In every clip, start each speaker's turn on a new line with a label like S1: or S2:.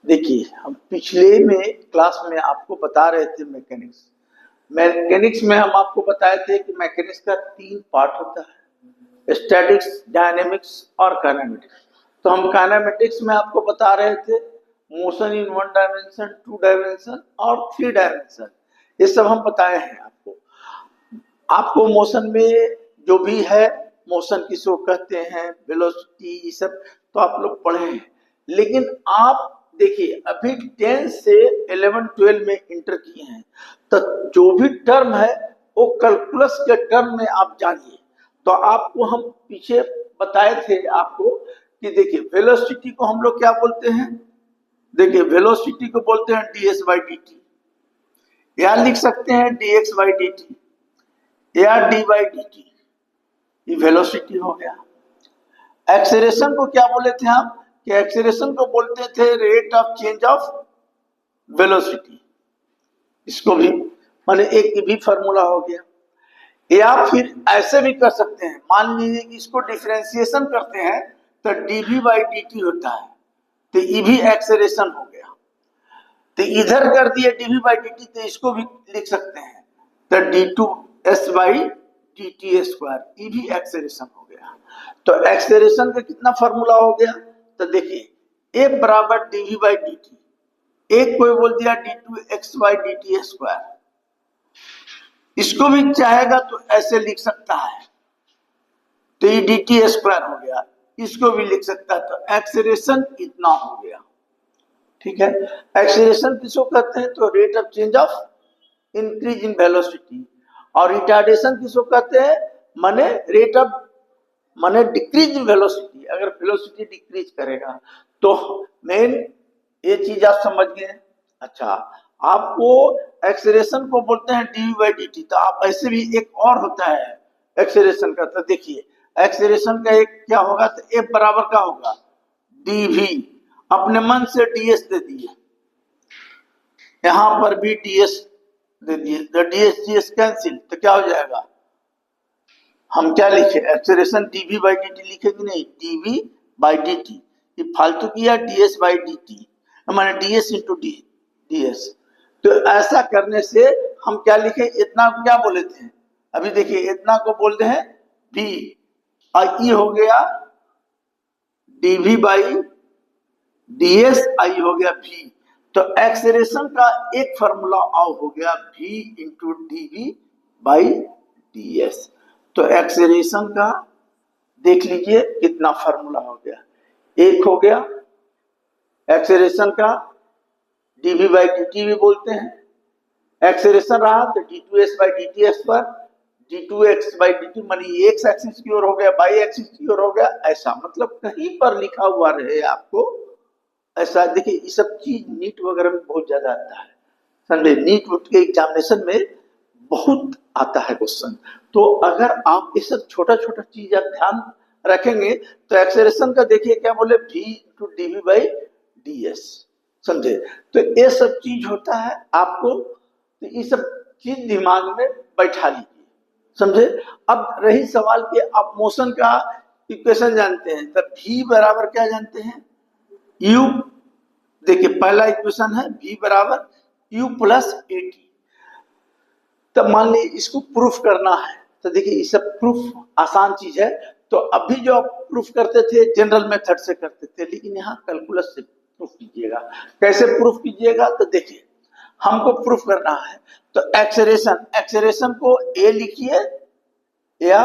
S1: देखिए, हम पिछले में क्लास में आपको बता रहे थे मैकेनिक्स। मैकेनिक्स में हम आपको बताए थे कि मैकेनिक्स का 3 पार्ट होता है, स्टैटिक्स, डायनेमिक्स और काइनेमेटिक्स। तो हम काइनेमेटिक्स में आपको बता रहे थे मोशन इन 1 डायमेंशन, 2 डायमेंशन और 3 डायमेंशन। ये सब हम बताए हैं आपको। आपको मोशन में जो भी है, मोशन किसको कहते हैं, वेलोसिटी, ये सब तो आप लोग पढ़े हैं। लेकिन आप देखिए, अभी 10 से 11 12 में इंटर किए हैं, तो जो भी टर्म है वो कैलकुलस के टर्म में आप जानिए। तो आपको हम पीछे बताए थे आपको कि देखिए, वेलोसिटी को हम लोग क्या बोलते हैं। देखिए, वेलोसिटी को बोलते हैं ds बाई डी टी, या लिख सकते हैं dx बाई डी टी या डी बाई डी टी। ये वेलोसिटी हो गया। एक्सेलरेशन को क्या बोले थे हम, कि एक्सेलरेशन को बोलते थे rate of change of velocity. इसको भी माने एक भी फार्मूला हो गया। या फिर ऐसे भी कर सकते हैं, मान लीजिए कि इसको डिफरेंशिएशन करते हैं तो डीवी बाई डी टी होता है, तो ये भी एक्सेलरेशन हो गया। तो इधर कर दिए डीवी बाई डी टी, तो इसको भी लिख सकते हैं तो d two s by d t square, ये भी एक्सेलरेशन हो गया। तो एक्सेलरेशन का कितना फार्मूला हो गया, तो देखिए ए बराबर डीवी बाई डी टी, एक कोई बोल दिया d two x by d t square. इसको भी चाहेगा तो ऐसे लिख सकता है, तो ये डी टी स्क्वायर हो गया। इसको भी लिख सकता है, तो एक्सेलरेशन इतना हो गया। ठीक है, एक्सेलरेशन किसको कहते हैं, तो rate of change of increase in velocity. और रिटार्डेशन किसको कहते हैं, माने रेट ऑफ माने डिक्रीज इन वेलोसिटी। अगर वेलोसिटी डिक्रीज करेगा तो मेन ये चीज आप समझ गए। अच्छा, आपको एक्सेलरेशन को बोलते हैं डी बाई डी टी। तो आप ऐसे भी एक और होता है एक्सेलरेशन का, तो देखिए एक्सेलरेशन का एक क्या होगा, तो एफ बराबर का होगा डी वी, अपने मन से डी एस दे दिए, यहां पर भी डी एस दे दिए, तो डी एस कैंसिल, तो क्या हो जाएगा, हम क्या लिखे, acceleration dv by d t लिखेंगे, नहीं डीवी बाई डी टी। ये फालतू किया डीएस बाई डी टी, माने डीएस इंटू डीएस। तो ऐसा करने से हम क्या लिखे, इतना को क्या बोले थे, अभी देखिए इतना को बोलते हैं बी, और ई हो गया डीवी बाई डीएस, आई हो गया भी। तो एक्सेलरेशन का एक फार्मूला और हो गया भी इंटू डीवी बाई डीएस। तो एक्सेलरेशन का देख लीजिए कितना फार्मूला हो गया, एक हो गया एक्सेलरेशन का डीवी बाई डी टी भी बोलते हैं। एक्सेलरेशन रहा तो d two s by d t s पर d two x by d t, मानी एक्स एक्सिस की ओर हो गया, बाई एक्सिस की ओर हो गया। ऐसा मतलब कहीं पर लिखा हुआ रहे आपको ऐसा। देखिए ये सब चीज नीट वगैरह में बहुत ज्यादा आता है, समझे, नीट के एग्जामिनेशन में बहुत आता है क्वेश्चन। तो अगर आप ये सब छोटा छोटा चीज आप ध्यान रखेंगे तो एक्सेलरेशन का देखिए क्या बोले, v to dv by d s, समझे। तो ये सब चीज होता है आपको, तो ये सब चीज दिमाग में बैठा लीजिए, समझे। अब रही सवाल कि आप मोशन का इक्वेशन जानते हैं, तो v बराबर क्या जानते हैं, u। देखिए पहला इक्वेशन है v बराबर u प्लस ए टी। तब मान लीजिए इसको प्रूफ करना है, तो देखिए ये सब प्रूफ आसान चीज है। तो अभी जो आप प्रूफ करते थे जनरल मेथड से करते थे, लेकिन यहाँ कैलकुलस से प्रूफ कीजिएगा। कैसे प्रूफ कीजिएगा, तो देखिए हमको प्रूफ करना है, तो एक्सेलरेशन को ए लिखिए या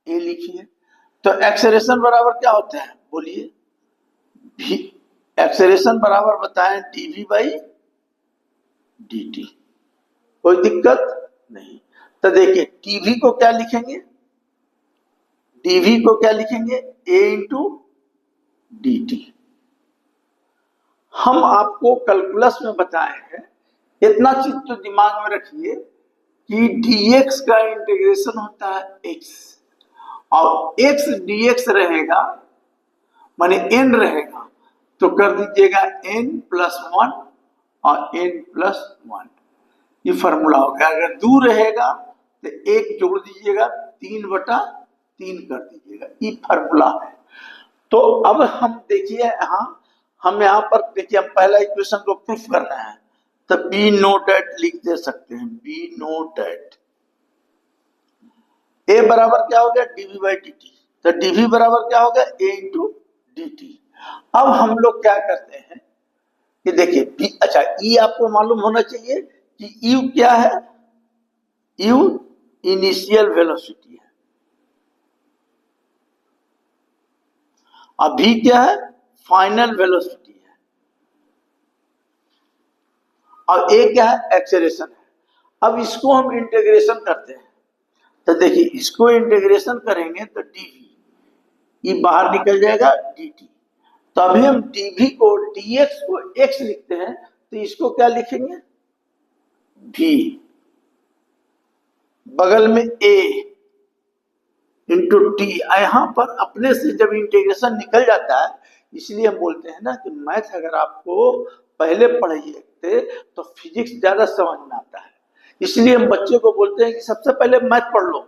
S1: ए लिखिए। तो एक्सेलरेशन बराबर क्या होता है, बोलिए, एक्सेलरेशन बराबर बताएं डीवी बाई डी टी, कोई दिक्कत नहीं। तो देखिए टीवी को क्या लिखेंगे, डीवी को क्या लिखेंगे, ए इंटू डी टी। हम आपको कैलकुलस में बताए हैं, इतना चीज तो दिमाग में रखिए कि dx का इंटीग्रेशन होता है x, और x dx रहेगा माने n रहेगा, तो कर दीजिएगा n प्लस 1 और n प्लस 1, ये फॉर्मूला हो गया। अगर दूर रहेगा तो एक जोड़ दीजिएगा, 3/3 कर दीजिएगा, ये फॉर्मूला है। तो अब हम देखिए यहाँ हम यहाँ पर देखिए, हम पहला इक्वेशन को प्रूफ करना है, तो बी नोट एट लिख दे सकते हैं, बी नोट एट ए बराबर क्या हो गया, डीवी बाई डी टी। तो डीवी बराबर क्या हो गया, ए इंटू डी टी। अब हम लोग क्या करते हैं कि देखिए बी, अच्छा ई आपको मालूम होना चाहिए कि यू क्या है, यू इनिशियल वेलोसिटी है, अब भी क्या है, फाइनल वेलोसिटी है, और ए क्या है, एक्सेलरेशन है। अब इसको हम इंटीग्रेशन करते हैं, तो देखिए इसको इंटीग्रेशन करेंगे तो डीवी, ये बाहर निकल जाएगा dt। तो अभी हम dv को dx को x लिखते हैं, तो इसको क्या लिखेंगे, v, बगल में a इंटू टी। यहां पर अपने से जब इंटीग्रेशन निकल जाता है, इसलिए हम बोलते हैं ना कि मैथ अगर आपको पहले पढ़िए थे तो फिजिक्स ज्यादा समझ में आता है। इसलिए हम बच्चे को बोलते हैं कि सबसे पहले मैथ पढ़ लो,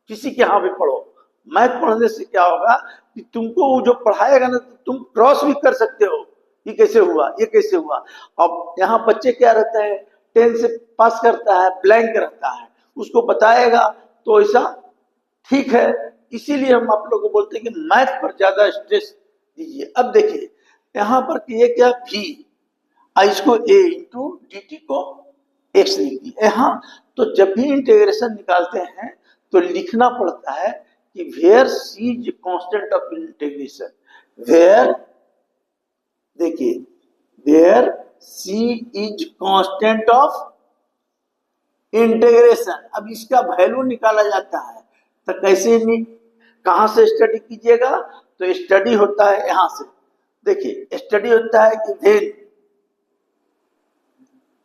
S1: किसी के यहाँ भी पढ़ो। मैथ पढ़ने से क्या होगा कि तुमको वो जो पढ़ाएगा ना, तो तुम क्रॉस भी कर सकते हो, ये कैसे हुआ, ये कैसे हुआ। अब यहाँ बच्चे क्या रहता है, 10 से पास करता है, ब्लैंक रहता है, उसको बताएगा तो ऐसा ठीक है। इसीलिए हम आप लोगों को बोलते हैं कि मैथ पर ज्यादा स्ट्रेस दीजिए। अब देखिए यहाँ पर ये क्या, भी, इसको ए इंटू डी टी को एक्स लिख दिया यहाँ। तो जब भी इंटीग्रेशन निकालते हैं तो लिखना पड़ता है कि where c is constant of integration, where, देखिए where c is constant of integration. अब इसका वैल्यू निकाला जाता है, तो कैसे नहीं, कहां से स्टडी कीजिएगा, तो स्टडी होता है यहां से। देखिए स्टडी होता है कि वेन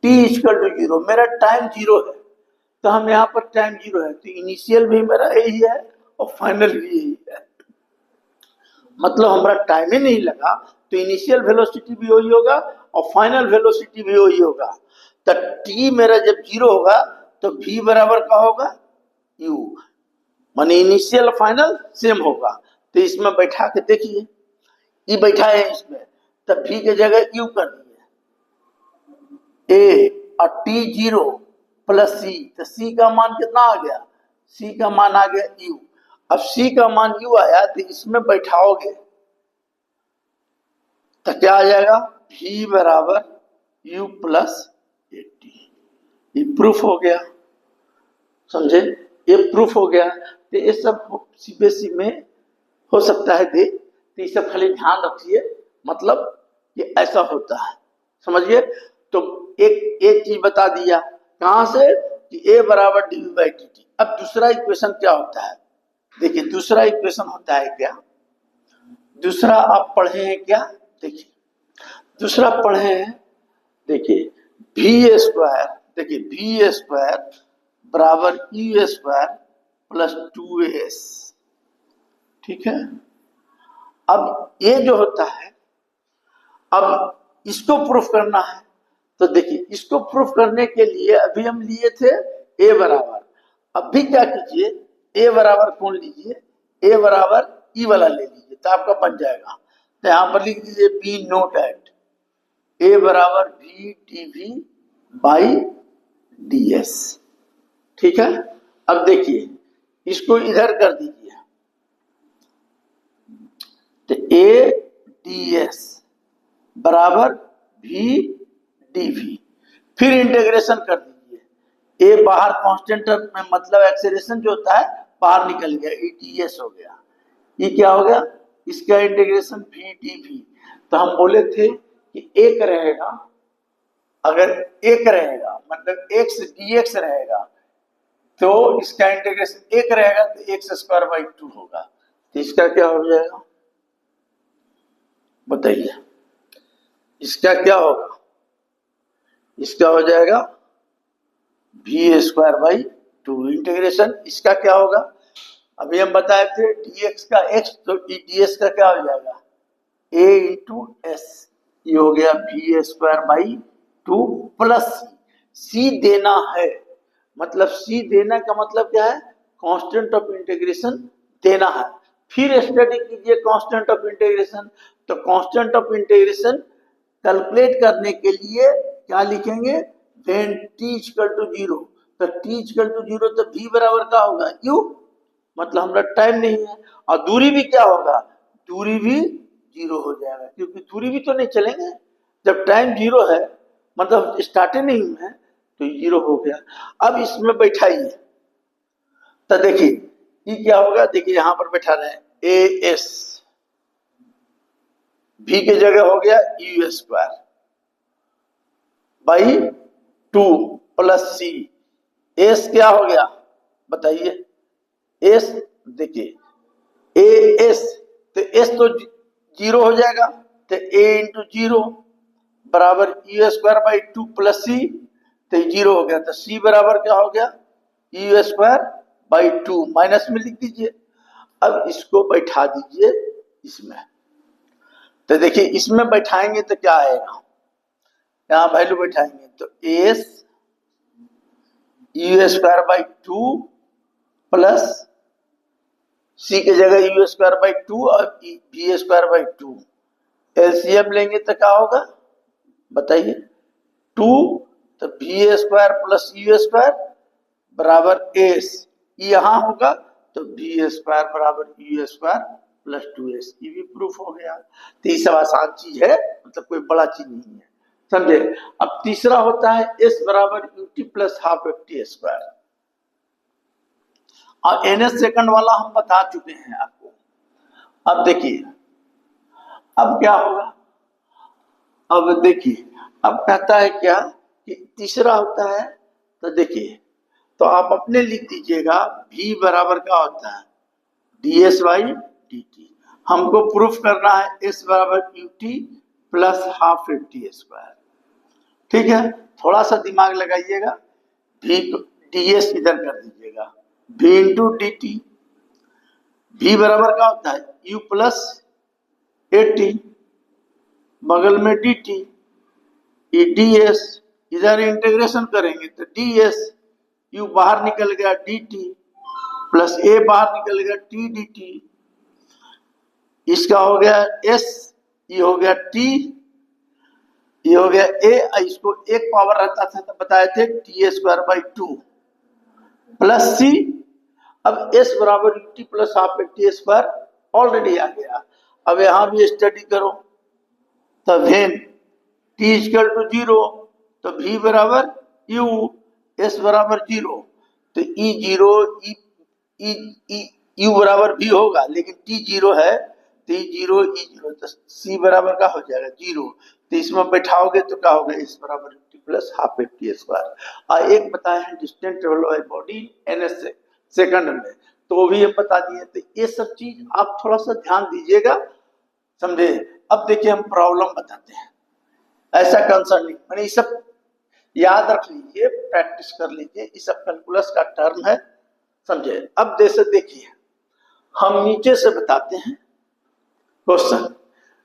S1: t इक्वल टू 0, मेरा टाइम 0 है, तो हम यहाँ पर टाइम 0 है, तो इनिशियल भी मेरा यही है और फाइनल भी यही है, मतलब हमारा टाइम ही नहीं लगा, तो इनिशियल वेलोसिटी भी वही होगा और फाइनल वेलोसिटी भी वही होगा। तो t मेरा जब 0 होगा तो v बराबर का होगा u, माने इनिशियल फाइनल सेम होगा। तो इसमें बैठा के देखिए, ये बैठा है इसमें, तब v की जगह u कर दिए a, और t 0 प्लस c, तो c का मान कितना आ गया, c का मान आ गया u। अब c का मान u आया तो इसमें बैठाओगे तो क्या आ जाएगा, v बराबर u प्लस 80। ये प्रूफ हो गया, समझे, ये प्रूफ हो गया। तो ये सब सीबीएसई में हो सकता है दे, तो ये सब खाली ध्यान रखिए, मतलब ये ऐसा होता है, समझिए। तो एक चीज बता दिया, कहां से, कि ए बराबर डी बाई टी टी। अब दूसरा इक्वेशन क्या होता है, देखिए दूसरा इक्वेशन होता है क्या, दूसरा आप पढ़े हैं क्या, देखिए दूसरा पढ़े हैं, देखिए वी स्क्वायर, देखिए वी स्क्वायर बराबर यू स्क्वायर प्लस 2s, ठीक है। अब ये जो होता है, अब इसको प्रूफ करना है, तो देखिए इसको प्रूफ करने के लिए अभी हम लिए थे ए बराबर, अब भी क्या कीजिए, ए बराबर कौन लीजिए, ए बराबर ई वाला ले लीजिए, तो आपका बन जाएगा। तो यहां पर लिख दीजिए बी नोट एट ए बराबर v d v by d s, ठीक है। अब देखिए इसको इधर कर दीजिए, तो ए डी एस बराबर वी डी वी, फिर इंटीग्रेशन कर दीजिए, ए बाहर कांस्टेंट में मतलब एक्सेलरेशन जो होता है बाहर निकल गया, ई टी एस हो गया, ये क्या हो गया, इसका इंटीग्रेशन वी डी वी। तो हम बोले थे कि एक रहेगा, अगर एक रहेगा मतलब एक्स डी एक्स रहेगा, तो इसका इंटीग्रेशन एक रहेगा तो एक्स स्क्वायर बाई 2 होगा, तो इसका क्या हो जाएगा, बताइए इसका क्या होगा, इसका हो जाएगा वी स्क्वायर बाई 2 इंटीग्रेशन, इसका क्या होगा, अभी हम बताए थे dx का x, तो ds का क्या हो जाएगा a इंटू एस, ये हो गया v square by 2 plus c देना है, मतलब c देना का मतलब क्या है, कांस्टेंट ऑफ इंटीग्रेशन देना है। फिर स्टडी कीजिए कांस्टेंट ऑफ इंटीग्रेशन। तो कांस्टेंट ऑफ इंटीग्रेशन कैलकुलेट करने के लिए क्या लिखेंगे, व्हेन t इक्वल टू 0। तो t इक्वल टू 0 तो v बराबर का होगा u, मतलब हमारा टाइम नहीं है, और दूरी भी क्या होगा, दूरी भी 0 हो जाएगा, क्योंकि दूरी भी तो नहीं चलेंगे जब टाइम 0 है, मतलब स्टार्टिंग नहीं है, तो 0 हो गया। अब इसमें बैठाइए, तो देखिए ये क्या होगा, देखिए यहां पर बैठा रहे ए एस, भी की जगह हो गया u square by 2 plus c, s क्या हो गया बताइए, एस देखिए ए एस, तो एस तो 0 हो जाएगा, तो ए इंटू 0 बराबर यू स्क्वायर बाई 2 प्लस सी, तो 0 हो गया, तो सी बराबर क्या हो गया, यू स्क्वायर बाई 2, माइनस में लिख दीजिए। अब इसको बैठा दीजिए इसमें, तो देखिए इसमें बैठाएंगे तो क्या आएगा, यहां वैल्यू बैठाएंगे तो s u square by 2 plus c की जगह यू स्क्वायर बाई 2 और बी स्क्वायर बाई 2, एलसीएम लेंगे तो क्या होगा बताइए, 2 तो b square plus u square बराबर एस, यहां होगा तो बी स्क्वायर बराबर यू स्क्वायर प्लस 2s, ये भी प्रूफ हो गया। तो ये सब आसान चीज है, मतलब कोई बड़ा चीज नहीं है, समझे। अब तीसरा होता है s बराबर UT plus half F T square, और ns सेकंड वाला हम बता चुके हैं आपको। अब देखिए अब क्या होगा, अब देखिए अब कहता है क्या कि तीसरा होता है, तो देखिए तो आप अपने लिख दीजिएगा v बराबर क्या होता है ds बाई dt, हमको प्रूफ करना है s बराबर ut plus half F T square, ठीक है। थोड़ा सा दिमाग लगाइएगा, v ds इधर कर दीजिएगा, v into D T, v बराबर क्या होता है u प्लस 80 बगल में dt, ये ds इधर इंटीग्रेशन करेंगे तो ds, u बाहर निकल गया dt प्लस a बाहर निकल गया t dt, इसका हो गया s, ये हो गया t, ये हो गया a, इसको एक पावर रहता था तो बताए थे t square by 2 plus c, अब s बराबर t plus half t square already आ गया। अब यहां भी स्टडी करो, तो वेन t इक्वल टू 0 तो v बराबर u, s बराबर 0, तो e 0 u बराबर v होगा, लेकिन t 0 है तो e 0 e 0, तो c बराबर का हो जाएगा 0, तो इसमें बैठाओगे तो क्या होगा s बराबर t plus half F T square. और एक बताया है distance travel by body ns second में, तो वो भी हम बता दिए। तो ये सब चीज आप थोड़ा सा ध्यान दीजिएगा, समझे। अब देखिए हम प्रॉब्लम बताते हैं, ऐसा कंसर्न नहीं, मैंने ये सब याद रख लीजिए, प्रैक्टिस कर लीजिए, ये सब कैलकुलस का टर्म है, समझे। अब जैसे देखिए हम नीचे से बताते हैं क्वेश्चन,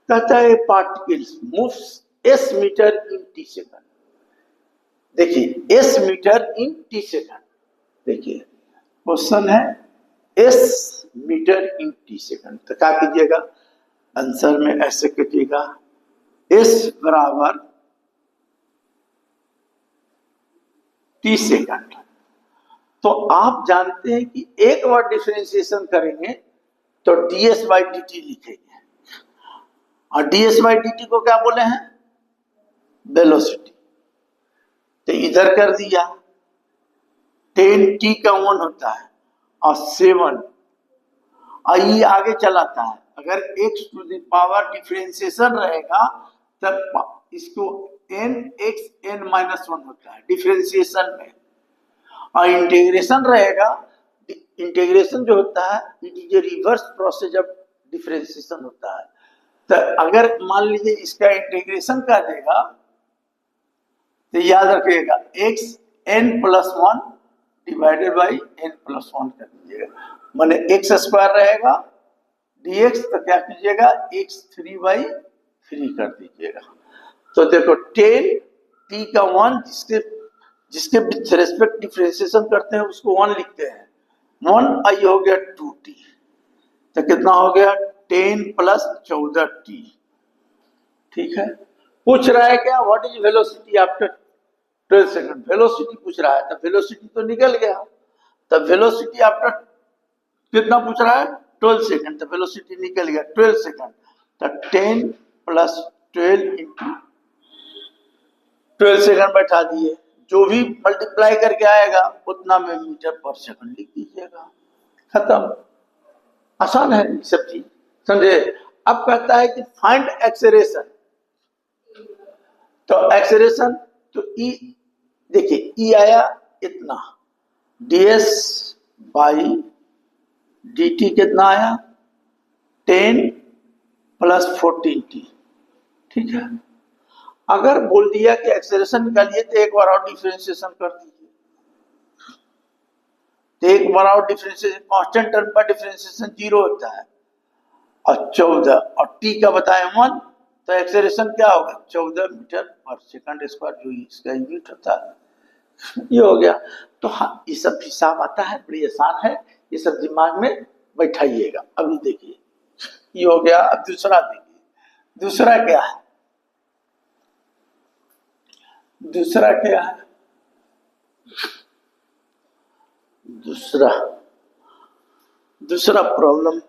S1: कहता है पार्टिकल्स मूव्स s मीटर इन t सेकंड, देखिए s मीटर इन t सेकंड, देखिए क्वेश्चन है s मीटर इन t सेकंड, तो क्या कीजिएगा आंसर में ऐसे कीजिएगा s बराबर t सेकंड। तो आप जानते हैं कि एक बार डिफरेंशिएशन करेंगे तो ds बाई डी टी लिखेंगे, और ds बाई डी टी को क्या बोले हैं वेलोसिटी, तो इधर कर दिया 10t का 1 होता है और 7, और ये आगे चलाता है, अगर x to the power differentiation रहेगा तब इसको nxn माइनस 1 होता है डिफरेंशिएशन में, और इंटीग्रेशन रहेगा, इंटीग्रेशन जो होता है it is a reverse process of differentiation होता है। तो अगर मान लीजिए इसका इंटीग्रेशन कर देगा तो याद रखिएगा x n plus 1 divided by n plus 1 कर दीजिएगा, माने x स्क्वायर रहेगा dx, तो क्या कीजिएगा x 3 बाई 3 कर दीजिएगा। तो देखो 10 t का 1 जिसके रेस्पेक्ट डिफरेंशिएशन करते हैं उसको 1 लिखते हैं, 1 आई हो गया 2t, तो कितना हो गया 10 प्लस 14t। ठीक है, पूछ रहा है क्या what is velocity after 12 second, velocity पूछ रहा है, तो वेलोसिटी तो निकल गया, तो वेलोसिटी आफ्टर कितना पूछ रहा है 12 सेकंड, तो वेलोसिटी निकल गया 12 सेकंड, तो 10 प्लस 12 इंटू 12 सेकंड बैठा दिए, जो भी मल्टीप्लाई करके आएगा उतना में मीटर पर सेकंड लिख दीजिएगा, खत्म। आसान है ये सब चीज, समझे। अब कहता है कि फाइंड एक्सेलरेशन, तो एक्सेलरेशन तो ई, देखिए ई आया इतना, ds बाई dt कितना आया 10 प्लस 14t। ठीक है, अगर बोल दिया कि एक्सेलरेशन निकालिए तो एक बार और डिफरेंशिएशन कर दीजिए, तो एक बार और डिफरेंशिएशन, कांस्टेंट टर्म का डिफरेंशिएशन 0 होता है, और 14 और t का बताए 1, तो एक्सेलरेशन क्या होगा 14 मीटर पर सेकंड स्क्वायर, जो इसका यूनिट होता है। ये हो गया। तो हाँ, ये सब हिसाब आता है, बड़ी आसान है, ये सब दिमाग में बैठाइएगा। अभी देखिए ये हो गया। अब दूसरा देखिए, दूसरा क्या है, दूसरा क्या है, दूसरा प्रॉब्लम